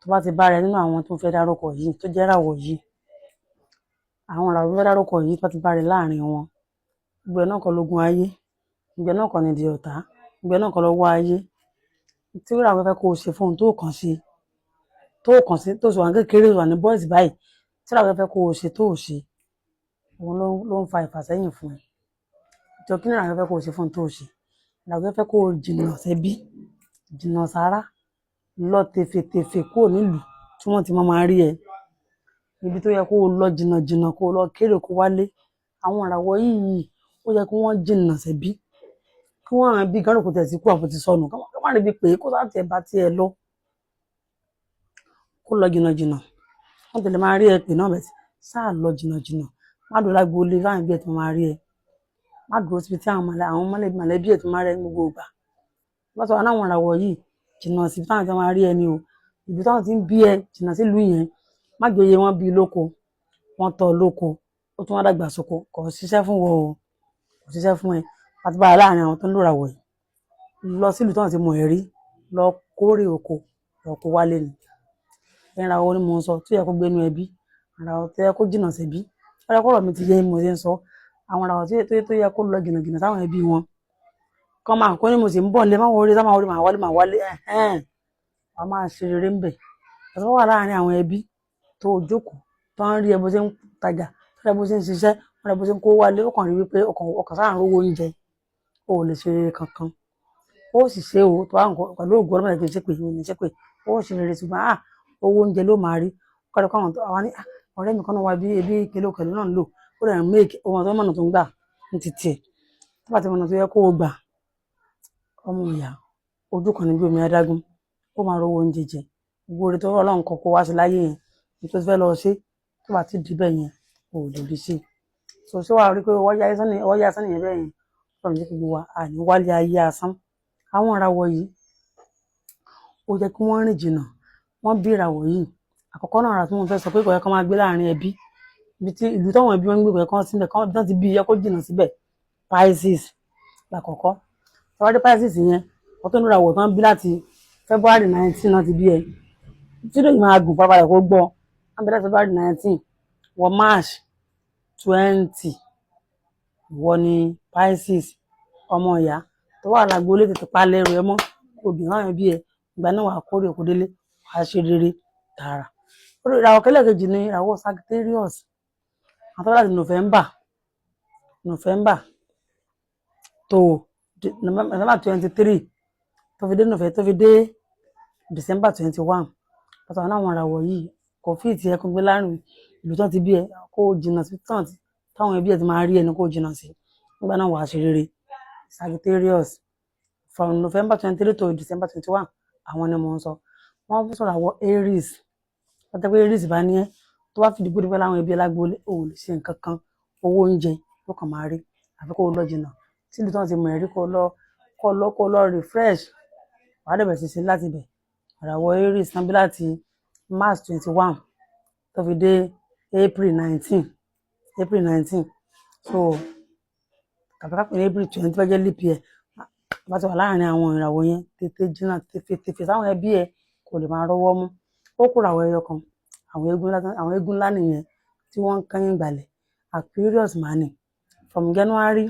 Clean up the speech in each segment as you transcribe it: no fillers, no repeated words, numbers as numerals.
tó bá ti bá rẹ nínú àwọn tó fẹ́ dárúkọ yìí tó jẹ́ ìràwọ̀ yìí, àwọn ìràwọ̀ tó fẹ́ dárúkọ yìí tó bá ti bá rẹ láàrin wọn, gbogbo ẹ̀ náà kọ́ lógun ayé, gbogbo ẹ̀ náà kọ́ ni di ọ̀tá, gbogbo ẹ̀ náà kọ́ lọ́wọ́ ayé. Tí ìràwọ̀ fẹ́ kó o ṣe fún ohun tó kàn sí tó sì wà ní kékeré wà ní bọ́ọ̀sì báyìí, tí ìràwọ̀ fẹ́ kó o ṣe tó ṣe, òun ló ń fa ìfàsẹ́yìn fún ẹ. Ìjọ kí ni ìràwọ̀ fẹ́ kó o ṣe fún ohun tó ṣe? Ìràwọ̀ fẹ́ kó o jìnnà sẹ́bí, jìnnà sára, lọ tèfètèfè kúrò nílùú tí wọ́n ti máa rí ẹ. Ibi tó yẹ kó o lọ jìnnà kó o lọ kéré kó wálé. Àwọn ìràwọ̀ yìí ó yẹ kí wọ́n jìnnà sẹ́bí, kí wọ́n rán bí gárò kò tẹ̀ sí kú àpò ti sọnù, kí wọ́n rí bí pé kó sáà tiẹ̀ bá tiẹ̀ lọ. Kó lọ jìnnà. Wọ́n tẹ̀lé máa rí ẹ pè náà bẹ̀tì, sáà lọ jìnnà. Má dúró lágboolé láwọn ẹbí ẹ̀ tó máa rí ẹ. Má dúró síbi tí àwọn mọ̀lẹ́bí ẹ̀ tó máa rí ẹ ní gbogbo ìgbà. Bá sọ wọn àwọn ìràwọ̀ yìí, jìnnà síbi táwọn ti máa rí ẹ ni o. Ibi táwọn ti ń bí ẹ, jìnnà sílùú yẹn. Má joyè wọn bí lóko, wọ́n tọ́ lóko, ó tún wá dàgbà sóko, kò ṣiṣẹ́ fún wọn o, kò ṣiṣẹ́ fún ẹ. Àti bá láàrin àwọn tó ń lò ìràwọ̀ yìí, lọ sílùú táwọn ti mọ̀ ẹ́ rí, lọ kórè oko, lọ kó wálé ni. Ìràwọ̀ ni mò ń sọ, tó yẹ kó gbénu ẹbí, ìràwọ̀ tó yẹ kó jìnnà sẹ́bí. Ọ̀rẹ́ kọ́rọ̀ mi ti yé mo ṣe ń sọ. Àwọn ìràwọ̀ tó yẹ kó lọ jìnnà sáwọn ẹbí wọn. Kọ́ máa kó ní mo sì ń bọ̀ nílé, máa wọlé, máa wálé. Wàá máa ṣe rere ń bẹ̀. Ọ̀sán wà láàrin àwọn ẹbí tó jókòó, tó ń rí ẹ bó ṣe ń tajà, tó rí ẹ bó ṣe ń ṣiṣẹ́, tó rí ẹ bó ṣe ń kó wálé, ó kàn rí wípé ọkàn sáà ń rówó oúnjẹ. O ò lè ṣe rere kankan. Ó sì ṣe o, tó wà pẹ̀lú ògùn ọlọ́mọdé kì í ṣe pé ìwé ní ṣe pé ó ṣe rere ṣùgbọ́n owó oúnjẹ ló máa rí. Kọ́dọ̀ kọ́ àwọn ní ọ̀rẹ́ mi kan náà wá bí ebi kìlọ̀ náà ń lò, ó rẹ̀ ń make ohun tó mọ̀nà tó ń gbà ní títì ẹ̀. Tó bá ti mọ̀nà tó yẹ kó o gbà, ọmọ ìyá ojú kan ní bí omi adágún, ó máa rówó oúnjẹ jẹ. Gbogbo oore tó rọ̀ Ọlọ́run kọ́ kó wá sí láyé yẹn, ní tó fẹ́ lọ ṣe, tó bá ti di bẹ́ẹ̀ yẹn, o ò lè rí ṣe. So ṣé wàá rí pé ọwọ́ yá asán nìyẹn bẹ́ẹ̀ yẹn, Ọlọ́run jẹ́ kí gbogbo wa àní wálé ayé asán. Àwọn ìràwọ̀ yìí, ó jẹ́ kí wọ́n rìn jìnnà. Wọ́n bí ìràwọ̀ yìí. Àkọ́kọ́ náà ara tí mo fẹ́ sọ pé kò yẹ kó máa gbé láàrin ẹbí. Ìlú táwọn ẹbí wọn ń gbé kò yẹ kó síbẹ̀, kó bí wọ́n ti bí yẹ kó jìnnà síbẹ̀. Pisces lákọ̀ọ́kọ́. Tọ́wádé Pisces yẹn, wọ́n tó ń ìràwọ̀ tán bí láti February 19 náà ti bí ẹ. Tí lóyún máa gùn pàápàá kó gbọ́. Wọ́n bí láti February 19 wọ March 20. Ìwọ ni Pisces, ọmọ ìyá. Tó wà lágboolé tètè pa lẹ́rù ẹ mọ́. Obìnrin àwọn ẹbí ẹ, ìgbà náà wà kórè òkú délé, wàá ṣe rere tààrà. Ìràwọ̀ kẹ́lẹ́kejì ni ìràwọ̀ Sagittarius. Àwọn tó wá láti November tó November 23 tó fi dé December 21. Pàtó àwọn ìràwọ̀ yìí kò fi ìtì ẹkùn gbé láàrin ìlú tó ti bí ẹ, kó jìnnà sí táwọn ẹbí ẹ ti máa rí ẹni kó jìnnà sí. Nígbà náà wàá ṣe rere. Sagittarius from November 23 to December 21, àwọn ni mò ń sọ. Wọ́n fún sọ̀rọ̀ àwọ̀ Aries. Wọ́n tẹ́ pé Aries bá ní ẹ́ tó bá fi dìbò dìbò láwọn ẹbí alágbóolé, o ò lè ṣe nǹkan kan. Owó oúnjẹ ló kàn máa rí. Àfi kó lọ jìnnà. Tí ìlú tó ti mọ̀ ẹ́ rí kó lọ refresh. Wàá dẹ̀ bẹ̀rẹ̀ sí ṣe láti bẹ̀. Ìràwọ̀ Aries tán bí láti March 21 tó fi dé April 19. So kàkàkà pé April 20 fẹ́ jẹ́ leap year. Bá ti wà láàrin àwọn ìràwọ̀ yẹn, tètè jìnnà tèfè sáwọn ẹbí ẹ kò lè máa rọ́wọ́ mú. Ó kó ìràwọ̀ ẹyọ kan. Àwọn eégún ńlá nìyẹn tí wọ́n ń kẹ́yìn gbàlẹ̀. Aquarius máa ní from January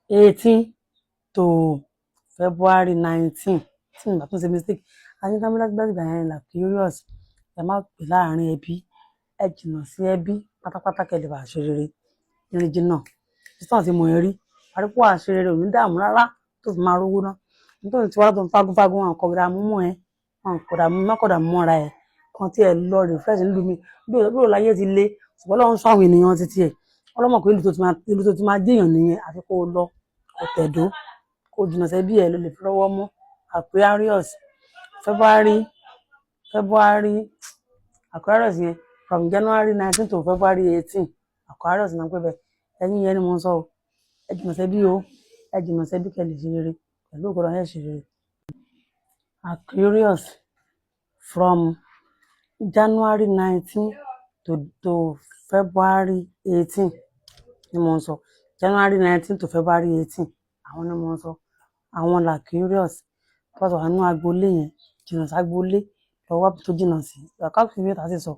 18 to February 19. Tí mo bá tún ṣe mistake, ayé ká mi láti gbàgbé yẹn Aquarius. Ẹ má pè láàrin ẹbí, ẹ jìnnà sí ẹbí pátápátá kẹ́lẹ́ bá ṣe rere. Ìrìn jìnnà títàn tí mo rí, àrípò àṣeré òní dààmú rárá tó fi máa rówó ná. Nítorí tí wọ́n tó ń fágún àwọn kọ̀ọ̀dà mú ẹ, àwọn kọ̀ọ̀dà mọ́ra ẹ, kan tí ẹ lọ refresh nílùú mi. Bí ó láyé ti lé, ṣùgbọ́n Ọlọ́run sọ àwọn ènìyàn títí ẹ̀. Ọlọ́mọ kò ìlú tó ti máa déèyàn nìyẹn, àfi kó lọ, kó tẹ̀dó, kó jìnnà sẹ́bí ẹ ló lè fi rọ́wọ́ mú. Aquarius Aquarius yẹn from January 19 to February 18. Aquarius náà pẹ́ bẹ́ẹ̀. Ẹ̀yin yẹn ni mo ń sọ o. Ẹ jìnnà sẹ́bí o. Ẹ jìnnà sẹ́bí kẹ́ lè ṣe rere. Pẹ̀lú ògbọ́dọ̀ ẹ ṣe rere. Aquarius from January 19 to February 18 ni mo ń sọ. January 19 to February 18. Àwọn ni mo ń sọ. Àwọn Aquarius. Pàtó àwọn agboolé yẹn, jìnnà ságboolé. lọ wá tó jìnnà sí àkáǹtì mi ta sì sọ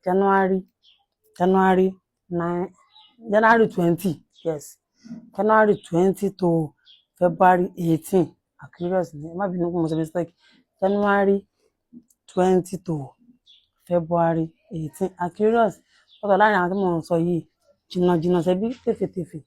January 20 yes January 20 to February 18 Aquarius ni ẹ má bínú pé mo ṣe mistake January 20 to February 18 Aquarius ọ̀tọ̀ láàrin àwọn tí mò ń sọ yìí jìnnà ṣebí tèfètèfè.